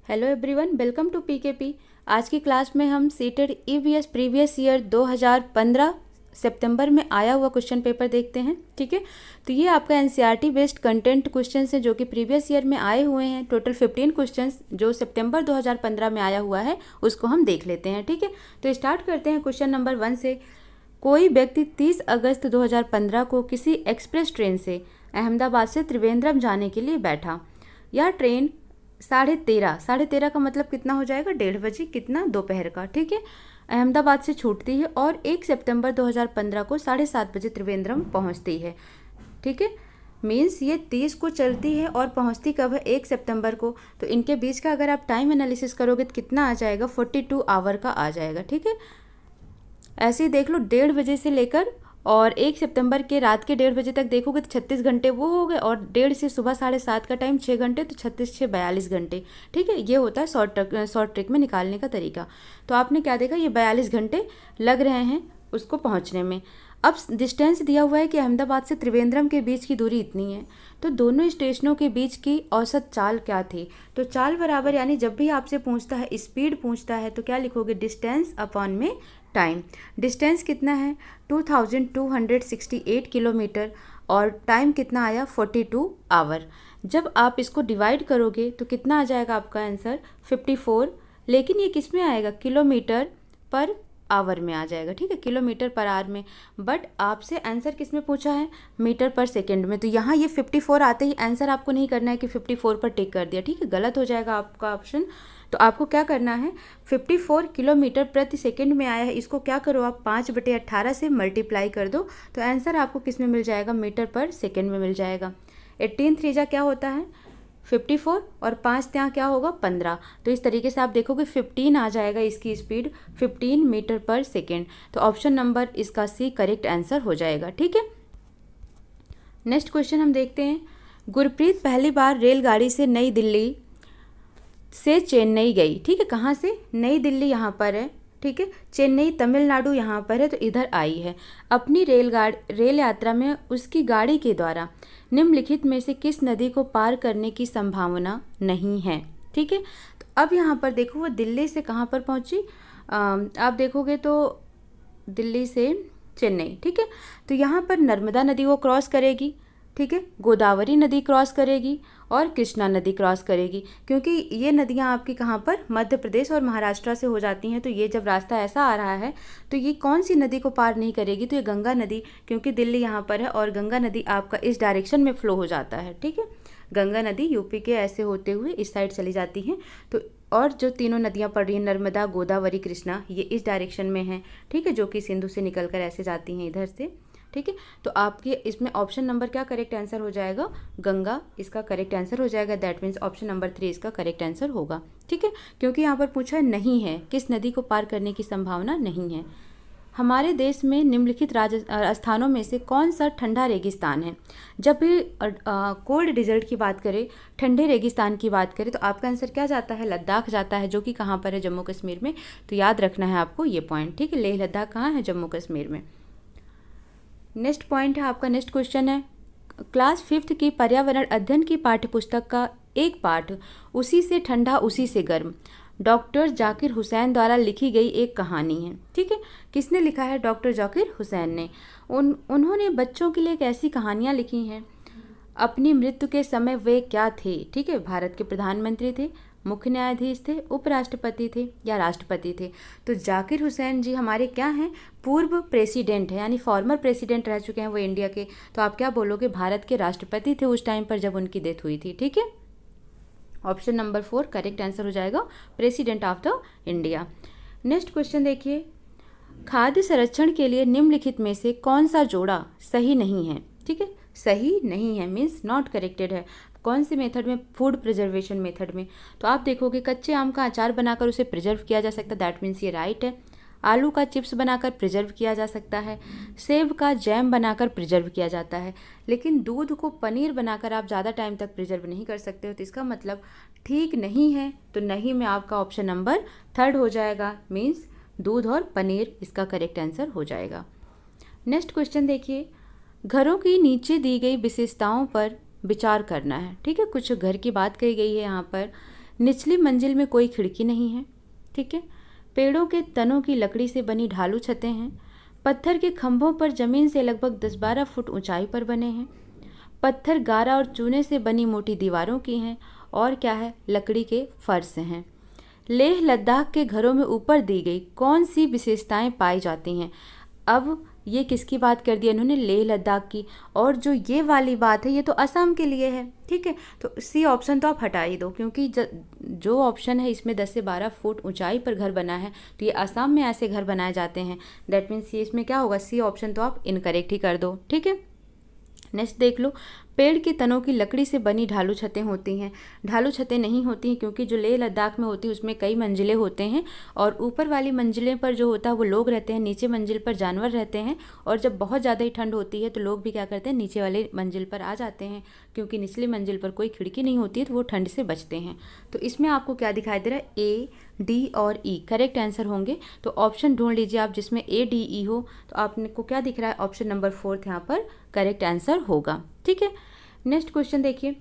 Hello everyone, welcome to PKP. आज की class में हम सीटेड ईवीएस प्रीवियस ईयर 2015 सितंबर में आया हुआ क्वेश्चन पेपर देखते हैं। ठीक है, तो ये आपका एनसीईआरटी बेस्ड कंटेंट क्वेश्चन हैं जो कि प्रीवियस ईयर में आए हुए हैं। टोटल 15 क्वेश्चंस जो सितंबर 2015 में आया हुआ है उसको हम देख लेते हैं। ठीक है, तो स्टार्ट करते हैं क्वेश्चन नंबर 1 से। कोई व्यक्ति 30 अगस्त 2015 को किसी एक्सप्रेस ट्रेन से अहमदाबाद से त्रिवेंद्रम जाने के लिए बैठा। यह ट्रेन 13:30 का मतलब कितना हो जाएगा, 1:30 बजे, कितना, दोपहर का। ठीक है, अहमदाबाद से छूटती है और 1 सितंबर 2015 को 7:30 बजे त्रिवेंद्रम पहुंचती है। ठीक है, मीन्स ये 30 को चलती है और पहुंचती कब है, 1 सितंबर को। तो इनके बीच का अगर आप टाइम एनालिसिस करोगे तो कितना आ जाएगा, 42 आवर का आ जाएगा। ठीक है, ऐसे ही देख लो, 1:30 बजे से लेकर और 1 सितंबर के रात के 1:30 बजे तक देखोगे तो 36 घंटे वो हो गए, और 1:30 से सुबह 7:30 का टाइम 6 घंटे, तो 36 6 42 घंटे। ठीक है, ये होता है शॉर्ट ट्रिक में निकालने का तरीका। तो आपने क्या देखा, ये 42 घंटे लग रहे हैं उसको पहुंचने में। अब डिस्टेंस दिया हुआ है कि अहमदाबाद से त्रिवेंद्रम के बीच की दूरी इतनी है, तो दोनों स्टेशनों के बीच की औसत चाल क्या थी। तो चाल बराबर, यानी जब भी आपसे पूछता है, स्पीड पूछता है, तो क्या लिखोगे, डिस्टेंस अपॉन में टाइम। डिस्टेंस कितना है, 2268 किलोमीटर, और टाइम कितना आया, 42 आवर। जब आप इसको डिवाइड करोगे तो कितना आ जाएगा आपका आंसर, 54। लेकिन ये किस में आएगा, किलोमीटर पर आवर में आ जाएगा। ठीक है, किलोमीटर पर आवर में, बट आपसे आंसर किस में पूछा है, मीटर पर सेकंड में। तो यहाँ ये 54 आते ही आंसर आपको नहीं करना है कि 54 पर टिक कर दिया। ठीक है, गलत हो जाएगा आपका ऑप्शन। तो आपको क्या करना है, 54 किलोमीटर प्रति सेकंड में आया है, इसको क्या करो आप 5/18 से मल्टीप्लाई कर दो, तो आंसर आपको किस में मिल जाएगा, मीटर पर सेकंड में मिल जाएगा। 18 3 क्या होता है, 54, और 5 ત્યાં क्या होगा, 15। तो इस तरीके से आप देखोगे 15 आ जाएगा इसकी स्पीड, 15 मीटर पर सेकेंड। तो ऑप्शन नंबर इसका सी करेक्ट आंसर हो जाएगा। ठीक है, नेक्स्ट क्वेश्चन हम देखते हैं। गुरप्रीत पहली बार रेलगाड़ी से नई दिल्ली से चेन्नई गई। ठीक है, कहाँ से, नई दिल्ली यहाँ पर है। ठीक है, चेन्नई तमिलनाडु यहाँ पर है, तो इधर आई है। अपनी रेल यात्रा में उसकी गाड़ी के द्वारा निम्नलिखित में से किस नदी को पार करने की संभावना नहीं है। ठीक है, तो अब यहाँ पर देखो वो दिल्ली से कहाँ पर पहुँची, आप देखोगे तो दिल्ली से चेन्नई। ठीक है, तो यहाँ पर नर्मदा नदी को क्रॉस करेगी। ठीक है, गोदावरी नदी क्रॉस करेगी और कृष्णा नदी क्रॉस करेगी, क्योंकि ये नदियाँ आपकी कहाँ पर, मध्य प्रदेश और महाराष्ट्र से हो जाती हैं। तो ये जब रास्ता ऐसा आ रहा है तो ये कौन सी नदी को पार नहीं करेगी, तो ये गंगा नदी, क्योंकि दिल्ली यहाँ पर है और गंगा नदी आपका इस डायरेक्शन में फ्लो हो जाता है। ठीक है, गंगा नदी यूपी के ऐसे होते हुए इस साइड चली जाती हैं। तो और जो तीनों नदियाँ पड़ रही हैं, नर्मदा, गोदावरी, कृष्णा, ये इस डायरेक्शन में हैं। ठीक है, जो कि सिंधु से निकलकर ऐसे जाती हैं इधर से। ठीक है, तो आपके इसमें ऑप्शन नंबर क्या करेक्ट आंसर हो जाएगा, गंगा इसका करेक्ट आंसर हो जाएगा। दैट मीन्स ऑप्शन नंबर 3 इसका करेक्ट आंसर होगा। ठीक है, क्योंकि यहाँ पर पूछा है नहीं है, किस नदी को पार करने की संभावना नहीं है। हमारे देश में निम्नलिखित स्थानों में से कौन सा ठंडा रेगिस्तान है। जब भी कोल्ड डिजर्ट की बात करें, ठंडे रेगिस्तान की बात करें, तो आपका आंसर क्या जाता है, लद्दाख जाता है, जो कि कहाँ पर है, जम्मू कश्मीर में। तो याद रखना है आपको ये पॉइंट। ठीक है, लेह लद्दाख कहाँ है, जम्मू कश्मीर में। नेक्स्ट पॉइंट है आपका, नेक्स्ट क्वेश्चन है, क्लास 5th की पर्यावरण अध्ययन की पाठ्यपुस्तक का एक पाठ, उसी से ठंडा उसी से गर्म, डॉक्टर जाकिर हुसैन द्वारा लिखी गई एक कहानी है। ठीक है, किसने लिखा है, डॉक्टर जाकिर हुसैन ने। उन्होंने बच्चों के लिए एक ऐसी कहानियाँ लिखी हैं। अपनी मृत्यु के समय वे क्या थे। ठीक है, भारत के प्रधानमंत्री थे, मुख्य न्यायाधीश थे, उपराष्ट्रपति थे या राष्ट्रपति थे। तो जाकिर हुसैन जी हमारे क्या हैं, पूर्व प्रेसिडेंट हैं, यानी फॉर्मर प्रेसिडेंट रह चुके हैं वो इंडिया के। तो आप क्या बोलोगे, भारत के राष्ट्रपति थे उस टाइम पर जब उनकी डेथ हुई थी। ठीक है, ऑप्शन नंबर 4 करेक्ट आंसर हो जाएगा, president of the India. Next question देखिए, खाद्य संरक्षण के लिए निम्नलिखित में से कौन सा जोड़ा सही नहीं है। ठीक है, सही नहीं है मीन्स नॉट करेक्टेड है। कौन से मेथड में, फूड प्रिजर्वेशन मेथड में। तो आप देखोगे कच्चे आम का अचार बनाकर उसे प्रिजर्व किया जा सकता है, दैट मीन्स ये राइट है। आलू का चिप्स बनाकर प्रिजर्व किया जा सकता है, सेब का जैम बनाकर प्रिजर्व किया जाता है, लेकिन दूध को पनीर बनाकर आप ज़्यादा टाइम तक प्रिजर्व नहीं कर सकते हो। तो इसका मतलब ठीक नहीं है, तो नहीं में आपका ऑप्शन नंबर 3 हो जाएगा, मीन्स दूध और पनीर इसका करेक्ट आंसर हो जाएगा। नेक्स्ट क्वेश्चन देखिए, घरों की नीचे दी गई विशेषताओं पर विचार करना है। ठीक है, कुछ घर की बात कही गई है यहाँ पर। निचली मंजिल में कोई खिड़की नहीं है, ठीक है। पेड़ों के तनों की लकड़ी से बनी ढालू छतें हैं। पत्थर के खंभों पर जमीन से लगभग 10-12 फुट ऊंचाई पर बने हैं। पत्थर गारा और चूने से बनी मोटी दीवारों की हैं और क्या है, लकड़ी के फर्श हैं। लेह लद्दाख के घरों में ऊपर दी गई कौन सी विशेषताएं पाई जाती हैं? अब ये किसकी बात कर दी इन्होंने? लेह लद्दाख की। और जो ये वाली बात है ये तो असम के लिए है, ठीक है। तो सी ऑप्शन तो आप हटा ही दो, क्योंकि जो ऑप्शन है इसमें 10 से 12 फुट ऊंचाई पर घर बना है, तो ये असम में ऐसे घर बनाए जाते हैं। दैट मीन्स ये इसमें क्या होगा, सी ऑप्शन तो आप इनकरेक्ट ही कर दो, ठीक है। नेक्स्ट देख लो, पेड़ के तनों की लकड़ी से बनी ढालू छतें होती हैं। ढालू छतें नहीं होती हैं क्योंकि जो लेह लद्दाख में होती है उसमें कई मंजिलें होते हैं और ऊपर वाली मंजिलें पर जो होता है वो लोग रहते हैं, नीचे मंजिल पर जानवर रहते हैं। और जब बहुत ज़्यादा ही ठंड होती है तो लोग भी क्या करते हैं, नीचे वाले मंजिल पर आ जाते हैं, क्योंकि निचली मंजिल पर कोई खिड़की नहीं होती है तो वो ठंड से बचते हैं। तो इसमें आपको क्या दिखाई दे रहा है, ए, डी और ई करेक्ट आंसर होंगे। तो ऑप्शन ढूंढ लीजिए आप जिसमें ए, डी, ई हो। तो आपको क्या दिख रहा है, ऑप्शन नंबर 4 यहाँ पर करेक्ट आंसर होगा, ठीक है। नेक्स्ट क्वेश्चन देखिए,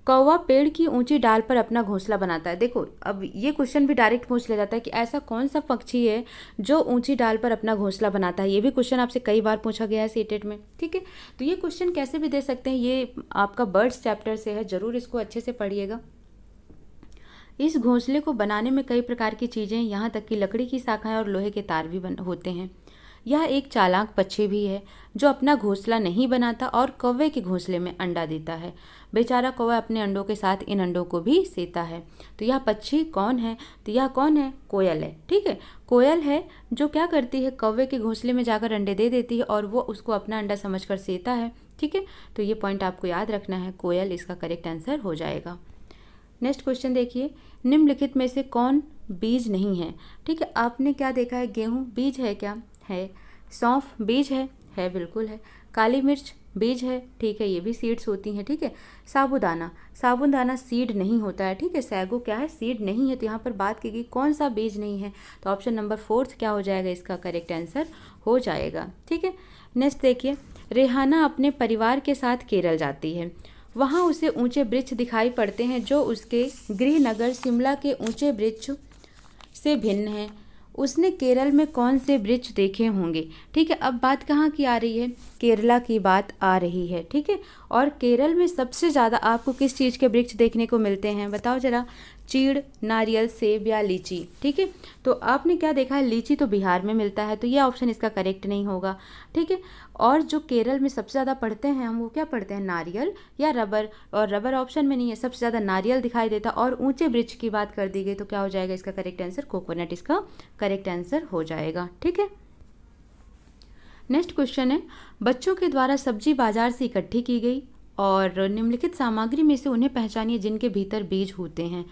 कौवा पेड़ की ऊंची डाल पर अपना घोंसला बनाता है। देखो अब ये क्वेश्चन भी डायरेक्ट पूछ ले जाता है कि ऐसा कौन सा पक्षी है जो ऊंची डाल पर अपना घोंसला बनाता है। ये भी क्वेश्चन आपसे कई बार पूछा गया है सीटेट में, ठीक है। तो ये क्वेश्चन कैसे भी दे सकते हैं, ये आपका बर्ड्स चैप्टर से है, जरूर इसको अच्छे से पढ़िएगा। इस घोंसले को बनाने में कई प्रकार की चीज़ें, यहाँ तक कि लकड़ी की शाखाएं और लोहे के तार भी होते हैं। यह एक चालाक पक्षी भी है जो अपना घोंसला नहीं बनाता और कौवे के घोंसले में अंडा देता है। बेचारा कौवा अपने अंडों के साथ इन अंडों को भी सेता है। तो यह पक्षी कौन है? तो यह कौन है? कोयल है, ठीक है। कोयल है जो क्या करती है, कौवे के घोंसले में जाकर अंडे दे देती है और वो उसको अपना अंडा समझकर सेता है, ठीक है। तो ये पॉइंट आपको याद रखना है, कोयल इसका करेक्ट आंसर हो जाएगा। नेक्स्ट क्वेश्चन देखिए, निम्नलिखित में से कौन बीज नहीं है? ठीक है, आपने क्या देखा है, गेहूं बीज है क्या? है। सौंफ बीज है बिल्कुल है। काली मिर्च बीज है, ठीक है, ये भी सीड्स होती हैं, ठीक है। साबूदाना सीड नहीं होता है, ठीक है। सैगो क्या है, सीड नहीं है। तो यहाँ पर बात की गई कौन सा बीज नहीं है, तो ऑप्शन नंबर 4 क्या हो जाएगा, इसका करेक्ट आंसर हो जाएगा, ठीक है। नेक्स्ट देखिए, रेहाना अपने परिवार के साथ केरल जाती है। वहाँ उसे ऊंचे वृक्ष दिखाई पड़ते हैं जो उसके गृहनगर शिमला के ऊंचे वृक्ष से भिन्न है। उसने केरल में कौन से वृक्ष देखे होंगे? ठीक है, अब बात कहाँ की आ रही है, केरला की बात आ रही है, ठीक है। और केरल में सबसे ज़्यादा आपको किस चीज़ के वृक्ष देखने को मिलते हैं, बताओ जरा? चीड़, नारियल, सेब या लीची, ठीक है। तो आपने क्या देखा है, लीची तो बिहार में मिलता है, तो ये ऑप्शन इसका करेक्ट नहीं होगा, ठीक है। और जो केरल में सबसे ज़्यादा पढ़ते हैं हम, वो क्या पढ़ते हैं, नारियल या रबर। और रबर ऑप्शन में नहीं है, सबसे ज़्यादा नारियल दिखाई देता। और ऊंचे वृक्ष की बात कर दी गई तो क्या हो जाएगा इसका करेक्ट आंसर, कोकोनट इसका करेक्ट आंसर हो जाएगा, ठीक है। नेक्स्ट क्वेश्चन है, बच्चों के द्वारा सब्जी बाजार से इकट्ठी की गई और निम्नलिखित सामग्री में से उन्हें पहचानिए जिनके भीतर बीज होते हैं।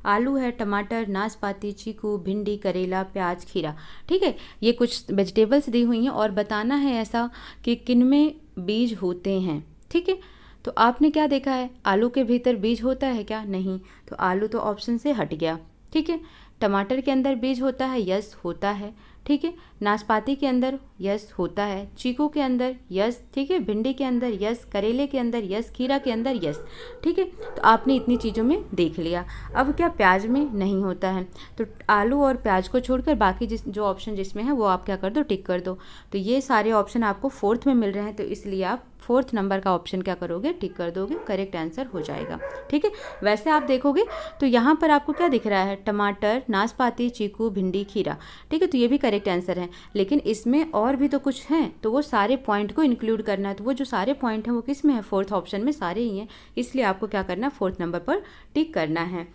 आलू है, टमाटर, नाशपाती, चीकू, भिंडी, करेला, प्याज, खीरा, ठीक है। ये कुछ वेजिटेबल्स दी हुई हैं और बताना है ऐसा कि किनमें बीज होते हैं, ठीक है। तो आपने क्या देखा है, आलू के भीतर बीज होता है क्या? नहीं, तो आलू तो ऑप्शन से हट गया, ठीक है। टमाटर के अंदर बीज होता है, यस होता है, ठीक है। नाशपाती के अंदर यस होता है, चीकू के अंदर यस, ठीक है, भिंडी के अंदर यस, करेले के अंदर यस, खीरा के अंदर यस, ठीक है। तो आपने इतनी चीज़ों में देख लिया। अब क्या प्याज में नहीं होता है, तो आलू और प्याज को छोड़कर बाकी जो ऑप्शन जिसमें है वो आप क्या कर दो, टिक कर दो। तो ये सारे ऑप्शन आपको 4th में मिल रहे हैं, तो इसलिए आप 4th नंबर का ऑप्शन क्या करोगे, टिक कर दोगे, करेक्ट आंसर हो जाएगा, ठीक है। वैसे आप देखोगे तो यहाँ पर आपको क्या दिख रहा है, टमाटर, नाशपाती, चीकू, भिंडी, खीरा, ठीक है। तो ये भी करेक्ट आंसर है, लेकिन इसमें और भी तो कुछ हैं, तो वो सारे पॉइंट को इंक्लूड करना है। तो वो जो सारे पॉइंट हैं वो किस में है, 4th ऑप्शन में सारे ही हैं, इसलिए आपको क्या करना है, 4th नंबर पर टिक करना है।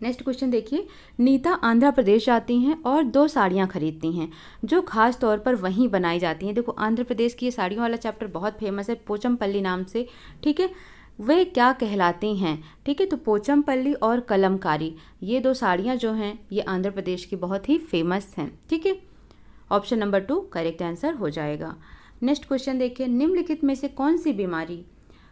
नेक्स्ट क्वेश्चन देखिए, नीता आंध्र प्रदेश जाती हैं और 2 साड़ियाँ खरीदती हैं जो खास तौर पर वहीं बनाई जाती हैं। देखो आंध्र प्रदेश की ये साड़ियों वाला चैप्टर बहुत फेमस है, पोचमपल्ली नाम से, ठीक है। वे क्या कहलाती हैं, ठीक है। तो पोचमपल्ली और कलमकारी, ये 2 साड़ियाँ जो हैं ये आंध्र प्रदेश की बहुत ही फेमस हैं, ठीक है। ऑप्शन नंबर 2 करेक्ट आंसर हो जाएगा। नेक्स्ट क्वेश्चन देखिए, निम्नलिखित में से कौन सी बीमारी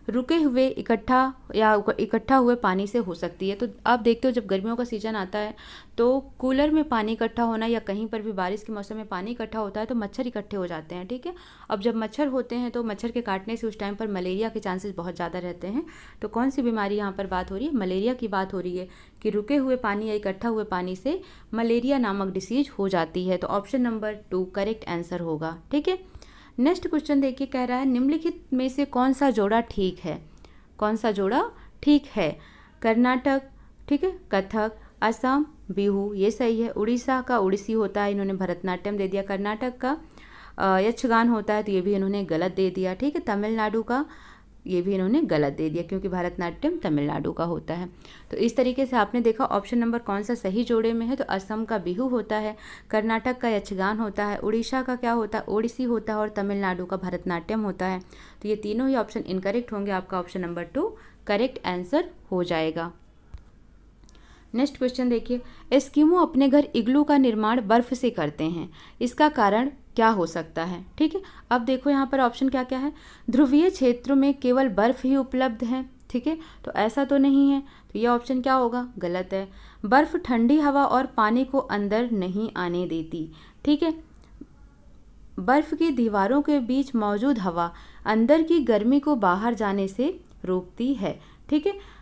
रुके हुए इकट्ठा हुए पानी से हो सकती है। तो आप देखते हो जब गर्मियों का सीज़न आता है तो कूलर में पानी इकट्ठा होना या कहीं पर भी बारिश के मौसम में पानी इकट्ठा होता है तो मच्छर इकट्ठे हो जाते हैं, ठीक है। अब जब मच्छर होते हैं तो मच्छर के काटने से उस टाइम पर मलेरिया के चांसेस बहुत ज़्यादा रहते हैं। तो कौन सी बीमारी यहाँ पर बात हो रही है? मलेरिया की बात हो रही है कि रुके हुए पानी या इकट्ठा हुए पानी से मलेरिया नामक डिसीज हो जाती है। तो ऑप्शन नंबर 2 करेक्ट आंसर होगा, ठीक है। नेक्स्ट क्वेश्चन देखिए, कह रहा है निम्नलिखित में से कौन सा जोड़ा ठीक है? कौन सा जोड़ा ठीक है? कर्नाटक, ठीक है, कथक, असम, बिहू, ये सही है। उड़ीसा का उड़ीसी होता है, इन्होंने भरतनाट्यम दे दिया। कर्नाटक का यक्षगान होता है तो ये भी इन्होंने गलत दे दिया, ठीक है। तमिलनाडु का ये भी इन्होंने गलत दे दिया क्योंकि भरतनाट्यम तमिलनाडु का होता है। तो इस तरीके से आपने देखा ऑप्शन नंबर कौन सा सही जोड़े में है। तो असम का बिहू होता है, कर्नाटक का यक्षगान होता है, उड़ीसा का क्या होता है? ओडिसी होता है, और तमिलनाडु का भरतनाट्यम होता है। तो ये तीनों ही ऑप्शन इनकरेक्ट होंगे, आपका ऑप्शन नंबर 2 करेक्ट आंसर हो जाएगा। नेक्स्ट क्वेश्चन देखिए, एस्किमो अपने घर इग्लू का निर्माण बर्फ से करते हैं, इसका कारण क्या हो सकता है? ठीक है, अब देखो यहाँ पर ऑप्शन क्या क्या है। ध्रुवीय क्षेत्रों में केवल बर्फ ही उपलब्ध है, ठीक है, तो ऐसा तो नहीं है, तो ये ऑप्शन क्या होगा? गलत है। बर्फ ठंडी हवा और पानी को अंदर नहीं आने देती, ठीक है। बर्फ की दीवारों के बीच मौजूद हवा अंदर की गर्मी को बाहर जाने से रोकती है, ठीक है।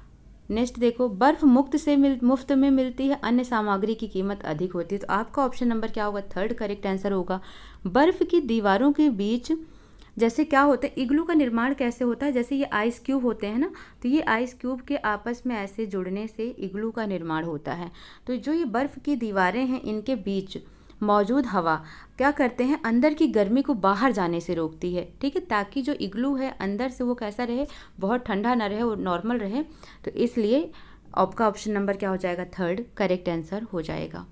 नेक्स्ट देखो, बर्फ मुफ्त में मिलती है, अन्य सामग्री की कीमत अधिक होती है। तो आपका ऑप्शन नंबर क्या होगा? 3 करेक्ट आंसर होगा। बर्फ की दीवारों के बीच जैसे क्या होता है, इग्लू का निर्माण कैसे होता है? जैसे ये आइस क्यूब होते हैं ना, तो ये आइस क्यूब के आपस में ऐसे जुड़ने से इग्लू का निर्माण होता है। तो जो ये बर्फ की दीवारें हैं इनके बीच मौजूद हवा क्या करते हैं? अंदर की गर्मी को बाहर जाने से रोकती है, ठीक है, ताकि जो इग्लू है अंदर से वो कैसा रहे? बहुत ठंडा ना रहे और नॉर्मल रहे। तो इसलिए आपका ऑप्शन नंबर क्या हो जाएगा? 3 करेक्ट आंसर हो जाएगा।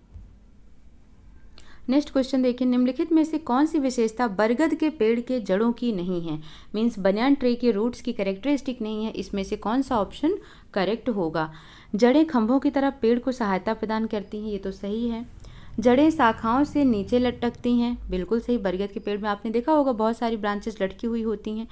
नेक्स्ट क्वेश्चन देखिए, निम्नलिखित में से कौन सी विशेषता बरगद के पेड़ के जड़ों की नहीं है? मीन्स बनियान ट्री के रूट्स की कैरेक्टरिस्टिक नहीं है, इसमें से कौन सा ऑप्शन करेक्ट होगा? जड़ें खंभों की तरह पेड़ को सहायता प्रदान करती हैं, ये तो सही है। जड़ें शाखाओं से नीचे लटकती हैं, बिल्कुल सही। बरगद के पेड़ में आपने देखा होगा बहुत सारी ब्रांचेस लटकी हुई होती हैं।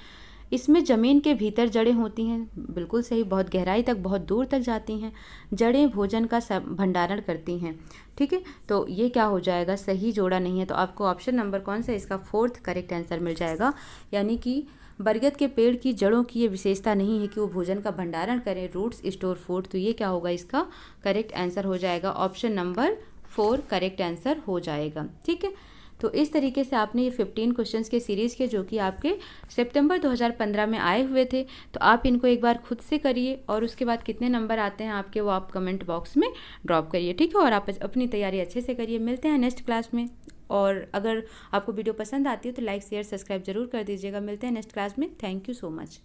इसमें ज़मीन के भीतर जड़ें होती हैं, बिल्कुल सही, बहुत गहराई तक, बहुत दूर तक जाती हैं। जड़ें भोजन का भंडारण करती हैं, ठीक है। तो ये क्या हो जाएगा? सही जोड़ा नहीं है। तो आपको ऑप्शन नंबर कौन सा? इसका 4th करेक्ट आंसर मिल जाएगा। यानी कि बरगद के पेड़ की जड़ों की ये विशेषता नहीं है कि वो भोजन का भंडारण करें, रूट्स स्टोर फूड। तो ये क्या होगा? इसका करेक्ट आंसर हो जाएगा ऑप्शन नंबर 4 करेक्ट आंसर हो जाएगा, ठीक है। तो इस तरीके से आपने ये 15 क्वेश्चंस के सीरीज़ के जो कि आपके सितंबर 2015 में आए हुए थे, तो आप इनको एक बार खुद से करिए और उसके बाद कितने नंबर आते हैं आपके वो आप कमेंट बॉक्स में ड्रॉप करिए, ठीक है। और आप अपनी तैयारी अच्छे से करिए। मिलते हैं नेक्स्ट क्लास में। और अगर आपको वीडियो पसंद आती है तो लाइक शेयर सब्सक्राइब जरूर कर दीजिएगा। मिलते हैं नेक्स्ट क्लास में। Thank you so much.